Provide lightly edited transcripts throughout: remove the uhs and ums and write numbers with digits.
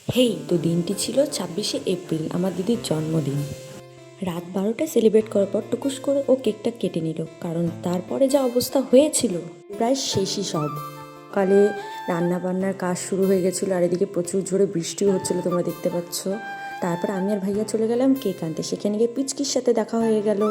হেই, তো দিনটি ছিল 26শে এপ্রিল, আমার দিদির জন্মদিন। রাত 12টায় সেলিব্রেট করার পর টুকুস করে ও কেকটা কেটে নিল, কারণ তারপরে যা অবস্থা হয়েছিল প্রায় শেষই সব। সকালে রান্না বান্নার কাজ শুরু হয়ে গেছিলো, আর এদিকে প্রচুর জোরে বৃষ্টিও হচ্ছিলো, তোমরা দেখতে পাচ্ছ। তারপর আমি আর ভাইয়া চলে গেলাম কেক আনতে, সেখানে গিয়ে পিচকির সাথে দেখা হয়ে গেল।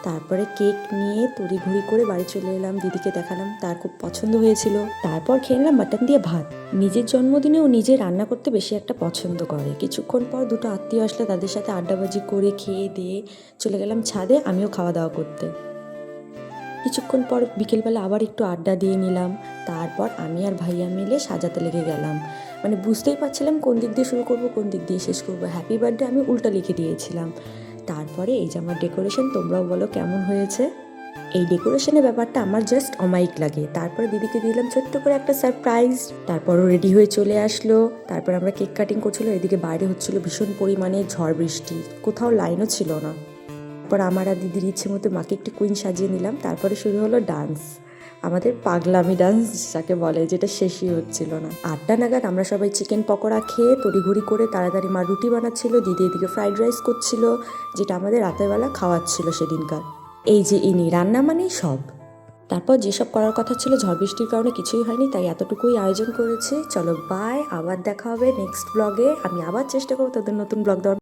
তারপরে কেক নিয়ে তড়িঘড়ি করে বাড়ি চলে এলাম, দিদিকে দেখালাম, তার খুব পছন্দ হয়েছিল। তারপর খেয়ে নিলাম মাটন দিয়ে ভাত। নিজের জন্মদিনে ও নিজে রান্না করতে বেশি একটা পছন্দ করে। কিছুক্ষণ পর দুটো আত্মীয় আসলে, তাদের সাথে আড্ডাবাজি করে খেয়ে দিয়ে চলে গেলাম ছাদে, আমিও খাওয়া দাওয়া করতে। কিছুক্ষণ পর বিকেলবেলা আবার একটু আড্ডা দিয়ে নিলাম। তারপর আমি আর ভাইয়া মিলে সাজাতে লেগে গেলাম। মানে বুঝতেই পারছিলাম কোন দিক দিয়ে শুরু করব, কোন দিক দিয়ে শেষ করব। হ্যাপি বার্থডে আমি উল্টা লিখে দিয়েছিলাম। তারপরে এই যে আমার ডেকোরেশন, তোমরাও বলো কেমন হয়েছে। এই ডেকোরেশনের ব্যাপারটা আমার জাস্ট অমায়িক লাগে। তারপরে দিদিকে দিলাম ছোট্ট করে একটা সারপ্রাইজ। তারপরও রেডি হয়ে চলে আসলো। তারপর আমরা কেক কাটিং করছিলো, এদিকে বাইরে হচ্ছিল ভীষণ পরিমাণে ঝড় বৃষ্টি, কোথাও লাইনও ছিল না। তারপর আমার আর দিদির ইচ্ছে মতো মাকে একটু কুইন সাজিয়ে নিলাম। তারপরে শুরু হলো ডান্স, আমাদের পাগলামি ডান্স যাকে বলে, যেটা শেষই হচ্ছিল না। 8টা নাগাদ আমরা সবাই চিকেন পকোড়া খেয়ে তড়িঘড়ি করে তাড়াতাড়ি মা রুটি বানাচ্ছিল, দিদি এদিকে ফ্রাইড রাইস করছিল, যেটা আমাদের রাতের বেলা খাওয়াচ্ছিল সেদিনকার। এই যে ইনি রান্না মানেই সব। তারপর যেসব করার কথা ছিল ঝড় বৃষ্টির কারণে কিছুই হয়নি, তাই এতটুকুই আয়োজন করেছে। চলো বাই, আবার দেখা হবে নেক্সট ব্লগে। আমি আবার চেষ্টা করবো তাদের নতুন ব্লগ দেওয়ার।